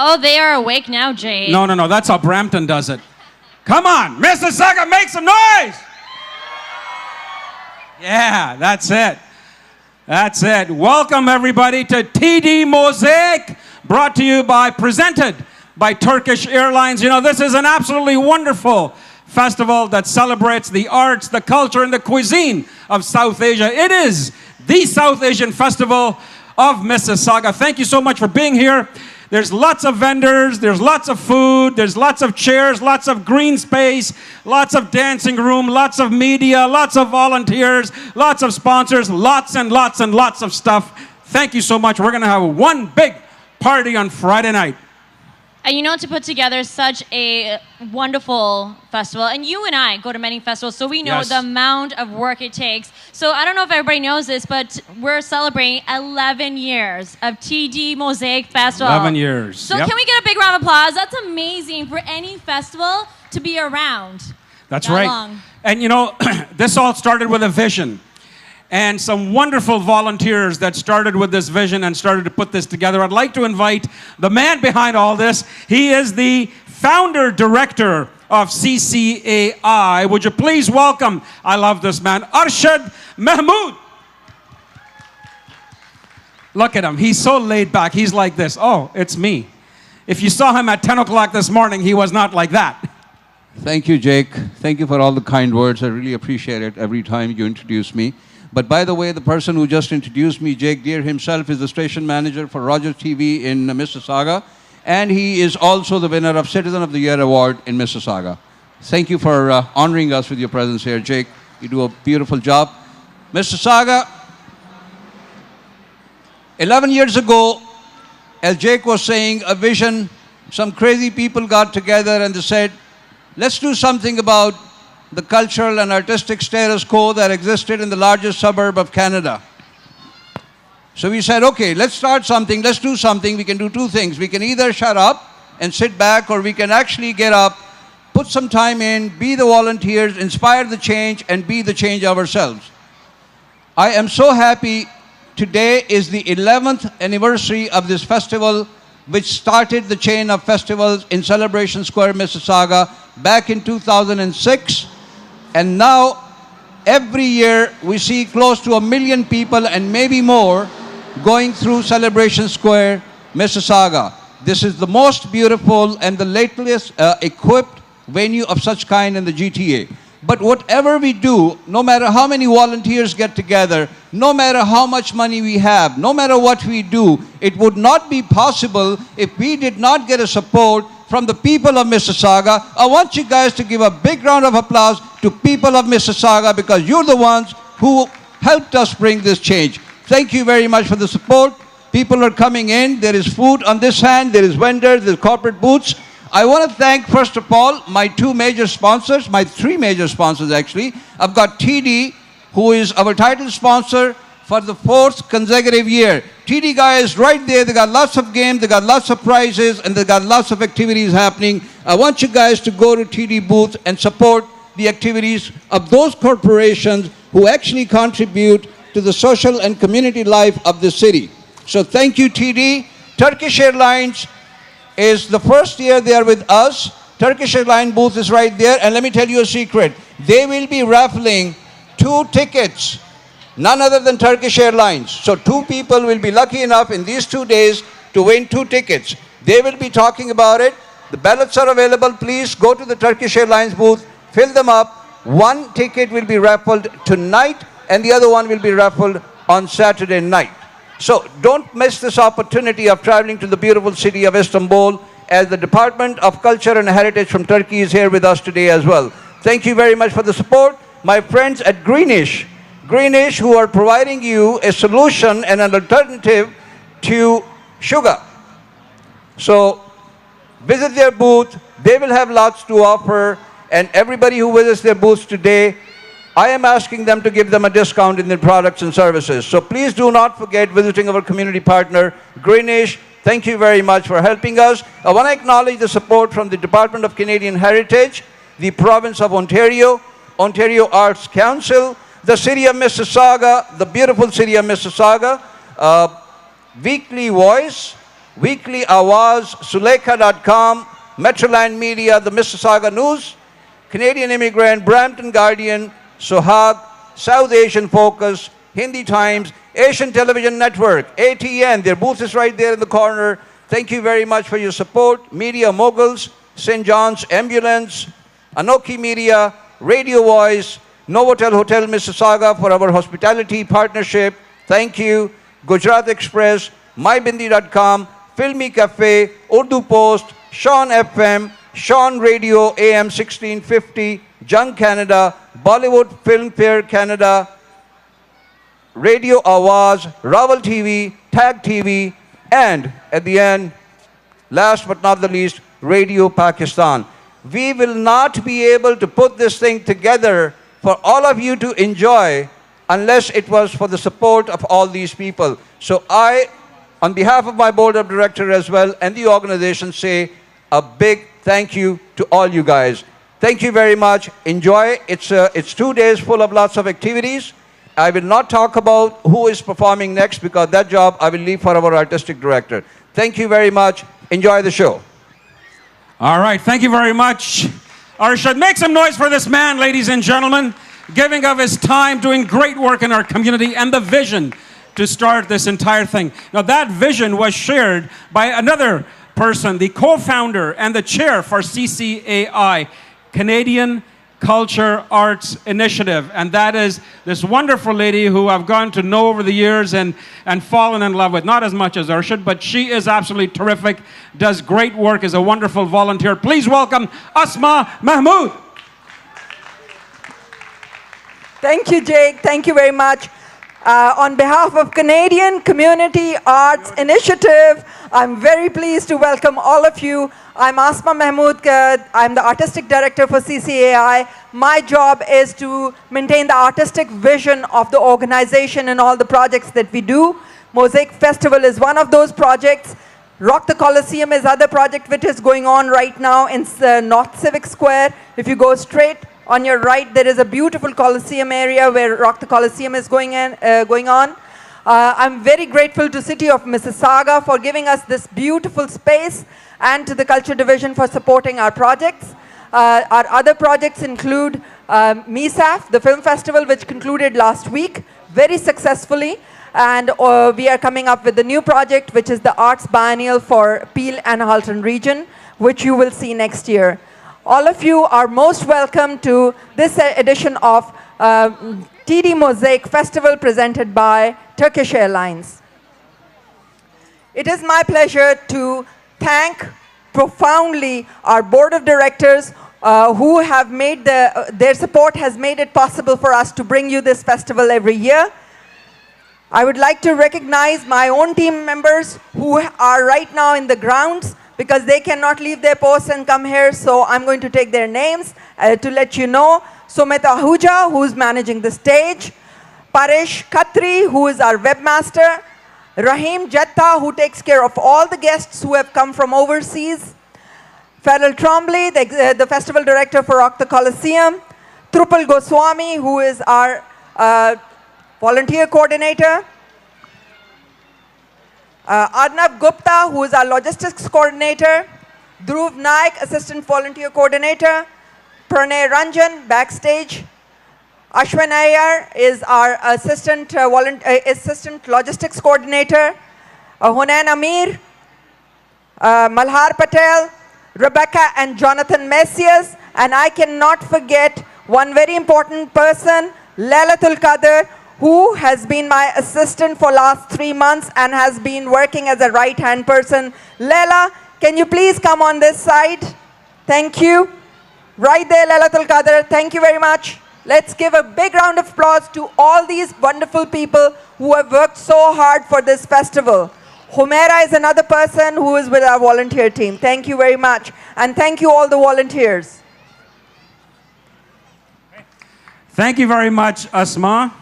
Oh, they are awake now, Jay. No, no, no. That's how Brampton does it. Come on, Mississauga, make some noise! Yeah, that's it. That's it. Welcome, everybody, to TD Mosaic, brought to you by, presented by Turkish Airlines. You know, this is an absolutely wonderful festival that celebrates the arts, the culture, and the cuisine of South Asia. It is the South Asian Festival of Mississauga. Thank you so much for being here. There's lots of vendors, there's lots of food, there's lots of chairs, lots of green space, lots of dancing room, lots of media, lots of volunteers, lots of sponsors, lots and lots and lots of stuff. Thank you so much. We're going to have one big party on Friday night. And you know, to put together such a wonderful festival, and you and I go to many festivals, so we know the amount of work it takes. So I don't know if everybody knows this, but we're celebrating 11 years of TD Mosaic Festival. 11 years. So can we get a big round of applause? That's amazing for any festival to be around. That's right. Long. And you know, this all started with a vision. And some wonderful volunteers that started with this vision and started to put this together. I'd like to invite the man behind all this. He is the founder director of CCAI. Would you please welcome, I love this man, Arshad Mahmood. Look at him. He's so laid back. He's like this. Oh, it's me. If you saw him at 10 o'clock this morning, he was not like that. Thank you, Jake. Thank you for all the kind words. I really appreciate it every time you introduce me. But by the way, the person who just introduced me, Jake Deere himself, is the station manager for Rogers TV in Mississauga. And he is also the winner of Citizen of the Year Award in Mississauga. Thank you for honoring us with your presence here, Jake. You do a beautiful job. Mississauga, 11 years ago, as Jake was saying, a vision, some crazy people got together and they said, let's do something about the cultural and artistic status quo that existed in the largest suburb of Canada. So we said, okay, let's start something, let's do something. We can do two things. We can either shut up and sit back, or we can actually get up, put some time in, be the volunteers, inspire the change, and be the change ourselves. I am so happy. Today is the 11th anniversary of this festival, which started the chain of festivals in Celebration Square, Mississauga, back in 2006. And now, every year, we see close to 1 million people and maybe more going through Celebration Square, Mississauga. This is the most beautiful and the latest equipped venue of such kind in the GTA. But whatever we do, no matter how many volunteers get together, no matter how much money we have, no matter what we do, it would not be possible if we did not get a support from the people of Mississauga. I want you guys to give a big round of applause to people of Mississauga, because you're the ones who helped us bring this change. Thank you very much for the support. People are coming in. There is food on this hand. There is vendors. There's corporate booths. I want to thank, first of all, my two major sponsors, my three major sponsors actually. I've got TD, who is our title sponsor for the 4th consecutive year. TD guys right there, they got lots of games, they got lots of prizes, and they got lots of activities happening. I want you guys to go to TD booth and support the activities of those corporations who actually contribute to the social and community life of the city. So thank you, TD. Turkish Airlines is the first year they are with us. Turkish Airlines booth is right there. And let me tell you a secret. They will be raffling 2 tickets, none other than Turkish Airlines. So 2 people will be lucky enough in these 2 days to win 2 tickets. They will be talking about it. The ballots are available. Please go to the Turkish Airlines booth, fill them up. 1 ticket will be raffled tonight, and the other one will be raffled on Saturday night. So don't miss this opportunity of traveling to the beautiful city of Istanbul, as the Department of Culture and Heritage from Turkey is here with us today as well. Thank you very much for the support. My friends at Greenish, who are providing you a solution and an alternative to sugar. So visit their booth. They will have lots to offer. And everybody who visits their booths today, I am asking them to give them a discount in their products and services. So please do not forget visiting our community partner, Greenish. Thank you very much for helping us. I want to acknowledge the support from the Department of Canadian Heritage, the Province of Ontario, Ontario Arts Council, the City of Mississauga, the beautiful City of Mississauga, Weekly Voice, Weekly Awaz, Sulekha.com, Metroland Media, The Mississauga News, Canadian Immigrant, Brampton Guardian, Sohag, South Asian Focus, Hindi Times, Asian Television Network, ATN, their booth is right there in the corner. Thank you very much for your support. Media Moguls, St. John's Ambulance, Anoki Media, Radio Voice, Novotel Hotel Mississauga for our hospitality partnership. Thank you. Gujarat Express, mybindi.com, Filmy Cafe, Urdu Post, Sean FM, Sean Radio AM 1650, Jung Canada, Bollywood Film Fair Canada, Radio Awaz, Rawal TV, Tag TV, and at the end, last but not the least, Radio Pakistan. We will not be able to put this thing together for all of you to enjoy unless it was for the support of all these people. So I, on behalf of my board of directors as well and the organization, say a big thank you to all you guys. Thank you very much. Enjoy. It's 2 days full of lots of activities. I will not talk about who is performing next because that job I will leave for our artistic director. Thank you very much. Enjoy the show. All right, thank you very much. Arshad, make some noise for this man, ladies and gentlemen, giving of his time, doing great work in our community, and the vision to start this entire thing. Now, that vision was shared by another person, the co-founder and the chair for CCAI, Canadian Culture Arts Initiative, and that is this wonderful lady who I've gotten to know over the years and fallen in love with, not as much as Arshad, but she is absolutely terrific, does great work, is a wonderful volunteer. Please welcome Asma Mahmood. Thank you, Jake. Thank you very much. On behalf of Canadian Community Arts Initiative, I'm very pleased to welcome all of you. I'm Asma Mahmood. I'm the artistic director for CCAI. My job is to maintain the artistic vision of the organization and all the projects that we do. Mosaic Festival is one of those projects. Rock the Coliseum is other project which is going on right now in North Civic Square. If you go straight on your right, there is a beautiful Coliseum area where Rock the Coliseum is going on. I'm very grateful to City of Mississauga for giving us this beautiful space and to the Culture Division for supporting our projects. Our other projects include MISAF, the film festival, which concluded last week very successfully. And we are coming up with a new project, which is the Arts Biennial for Peel and Halton region, which you will see next year. All of you are most welcome to this edition of TD Mosaic Festival presented by Turkish Airlines. It is my pleasure to thank profoundly our board of directors who have made their support has made it possible for us to bring you this festival every year. I would like to recognize my own team members who are right now in the grounds because they cannot leave their posts and come here, so I'm going to take their names to let you know. Sumit Ahuja, who is managing the stage. Paresh Khatri, who is our webmaster. Rahim Jetta, who takes care of all the guests who have come from overseas. Farrell Trombley, the festival director for Rock the Coliseum. Trupal Goswami, who is our volunteer coordinator. Arnav Gupta, who is our logistics coordinator. Dhruv Naik, assistant volunteer coordinator. Pranay Ranjan, backstage. Ashwin Iyer is our assistant logistics coordinator. Hunain Amir, Malhar Patel, Rebecca and Jonathan Messias. And I cannot forget one very important person, Lailatul Qadr, who has been my assistant for last 3 months and has been working as a right-hand person. Laila, can you please come on this side? Thank you. Right there, Lailatul Qadr. Thank you very much. Let's give a big round of applause to all these wonderful people who have worked so hard for this festival. Humaira is another person who is with our volunteer team. Thank you very much. And thank you all the volunteers. Thank you very much, Asma,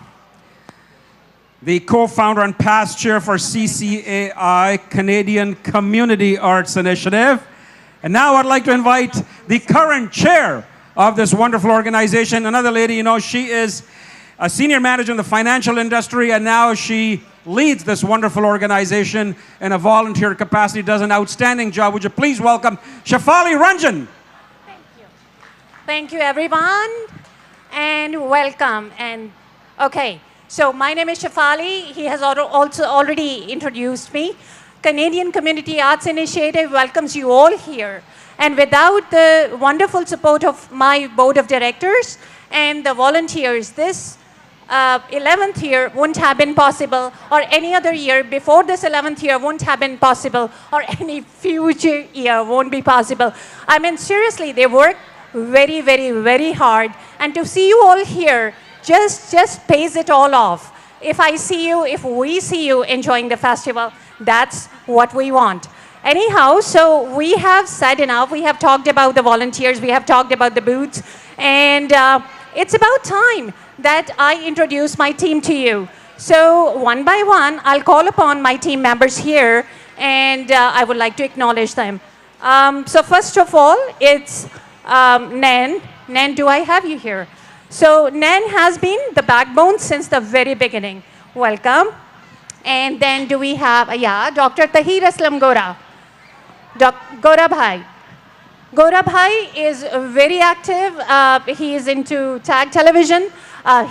the co-founder and past chair for CCAI, Canadian Community Arts Initiative. And now I'd like to invite the current chair of this wonderful organization, another lady, you know, she is a senior manager in the financial industry, and now she leads this wonderful organization in a volunteer capacity, does an outstanding job. Would you please welcome Shefali Ranjan? Thank you. Thank you, everyone, and welcome. And okay, so my name is Shefali. He has also already introduced me. Canadian Community Arts Initiative welcomes you all here. And without the wonderful support of my board of directors and the volunteers, this 11th year wouldn't have been possible, or any other year before this 11th year wouldn't have been possible, or any future year won't be possible. I mean, seriously, they work very, very, very hard. And to see you all here just pays it all off. If we see you enjoying the festival, that's what we want. Anyhow, so we have said enough. We have talked about the volunteers. We have talked about the booths. And it's about time that I introduce my team to you. So one by one, I'll call upon my team members here, and I would like to acknowledge them. So first of all, it's Nan. Nan, do I have you here? So Nan has been the backbone since the very beginning. Welcome. And then do we have, Dr. Tahir Aslam Gora. Gora Bhai. Gora Bhai is very active. He is into Tag Television.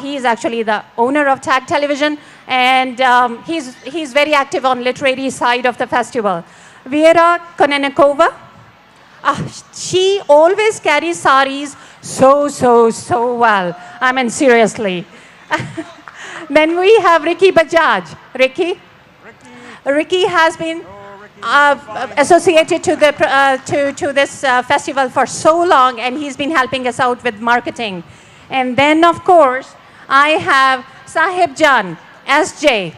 He is actually the owner of Tag Television. And he's very active on literary side of the festival. Vera Konenakova. She always carries saris so well. I mean, seriously. Then we have Ricky Bajaj. Ricky has been associated to this festival for so long, and he's been helping us out with marketing. And then, of course, I have Sahib Jan, SJ.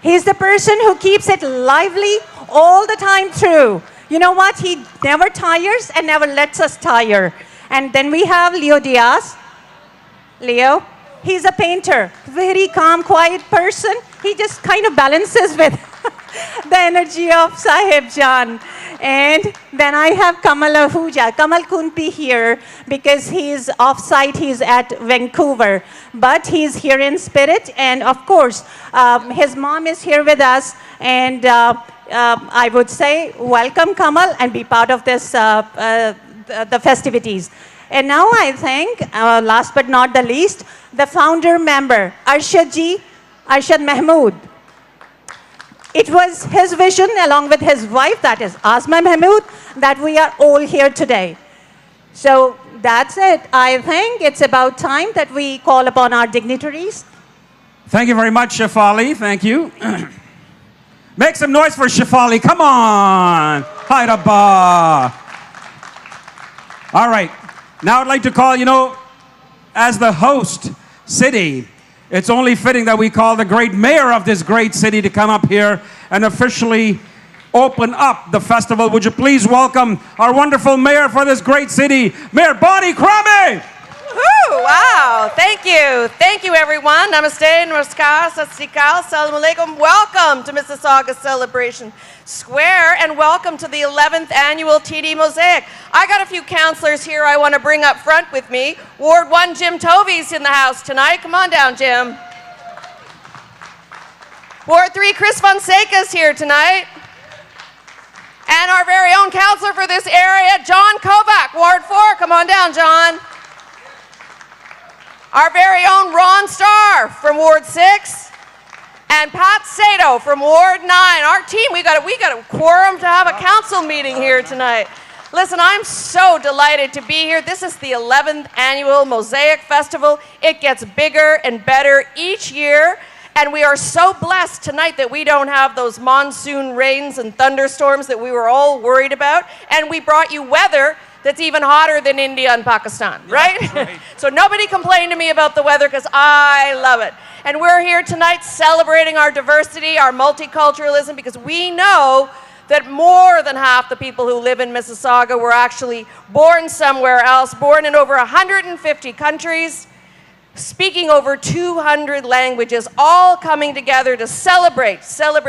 He's the person who keeps it lively all the time through. You know what? He never tires and never lets us tire. And then we have Leo Diaz. Leo, he's a painter, very calm, quiet person. He just kind of balances with the energy of Sahib Jan. And then I have Kamal Ahuja. Kamal couldn't be here because he's off-site, he's at Vancouver. But he's here in spirit, and of course, his mom is here with us. And I would say, welcome Kamal, and be part of this, the festivities. And now I think, last but not the least, the founder member, Arshad Mahmood. It was his vision, along with his wife, that is Asma Mahmood, that we are all here today. So that's it. I think it's about time that we call upon our dignitaries. Thank you very much, Shefali. Thank you. Make some noise for Shefali. Come on. Haidabah. All right. Now I'd like to call, as the host city, it's only fitting that we call the great mayor of this great city to come up here and officially open up the festival. Would you please welcome our wonderful mayor for this great city, Mayor Bonnie Crummy. Woo, wow, thank you. Thank you, everyone. Namaste, namaskar, sat sri akal, salam alaikum. Welcome to Mississauga Celebration Square, and welcome to the 11th annual TD Mosaic. I got a few counselors here I want to bring up front with me. Ward 1, Jim Tovey's in the house tonight. Come on down, Jim. Ward 3, Chris Fonseca's here tonight. And our very own counselor for this area, John Kovac, Ward 4. Come on down, John. Our very own Ron Starr from Ward 6, and Pat Sato from Ward 9. Our team, we got a quorum to have a council meeting here tonight. Listen, I'm so delighted to be here. This is the 11th annual Mosaic Festival. It gets bigger and better each year, and we are so blessed tonight that we don't have those monsoon rains and thunderstorms that we were all worried about, and we brought you weather that's even hotter than India and Pakistan, right? Right. So nobody complained to me about the weather because I love it. And we're here tonight celebrating our diversity, our multiculturalism, because we know that more than half the people who live in Mississauga were actually born somewhere else, born in over 150 countries, speaking over 200 languages, all coming together to celebrate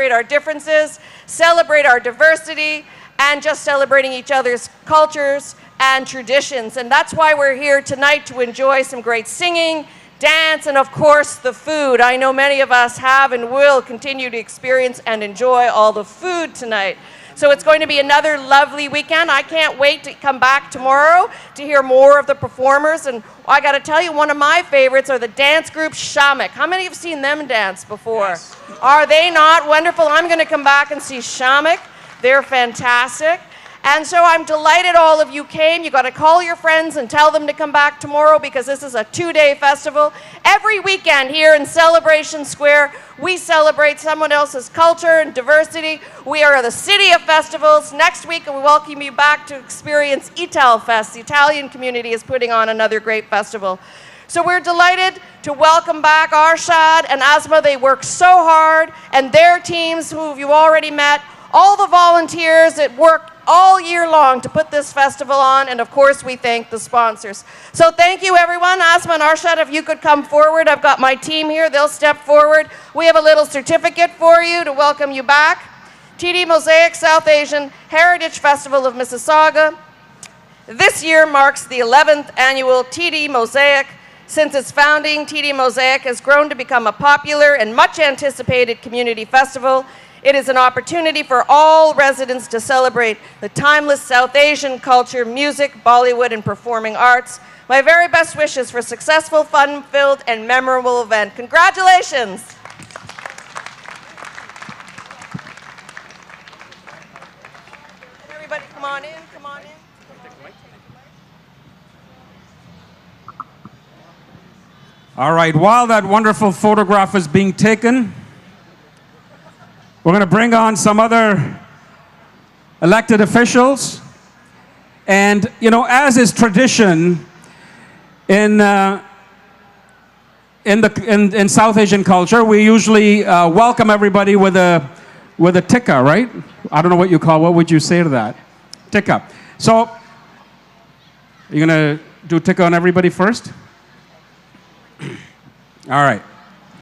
our differences, celebrate our diversity, and just celebrating each other's cultures and traditions. And that's why we're here tonight, to enjoy some great singing, dance, and of course the food. I know many of us have and will continue to experience and enjoy all the food tonight. So it's going to be another lovely weekend. I can't wait to come back tomorrow to hear more of the performers. And I got to tell you, one of my favorites are the dance group Shamek. How many have seen them dance before? Yes. Are they not wonderful? I'm going to come back and see Shamek. They're fantastic. And so I'm delighted all of you came. You got to call your friends and tell them to come back tomorrow, because this is a 2-day festival. Every weekend here in Celebration Square, we celebrate someone else's culture and diversity. We are the city of festivals. Next week, we welcome you back to experience Ital Fest. The Italian community is putting on another great festival. So we're delighted to welcome back Arshad and Asma. They work so hard, and their teams, who you've already met, all the volunteers that work all year long to put this festival on, and of course we thank the sponsors. So thank you everyone. Asma and Arshad, if you could come forward. I've got my team here, they'll step forward. We have a little certificate for you to welcome you back. TD Mosaic South Asian Heritage Festival of Mississauga. This year marks the 11th annual TD Mosaic. Since its founding, TD Mosaic has grown to become a popular and much anticipated community festival. It is an opportunity for all residents to celebrate the timeless South Asian culture, music, Bollywood, and performing arts. My very best wishes for a successful, fun-filled, and memorable event. Congratulations! Everybody come on in, come on in. All right, while that wonderful photograph is being taken, we're going to bring on some other elected officials. And, you know, as is tradition in South Asian culture, we usually welcome everybody with a tikka, right? I don't know what you call, what would you say to that? Tikka. So, you're going to do tikka on everybody first? All right.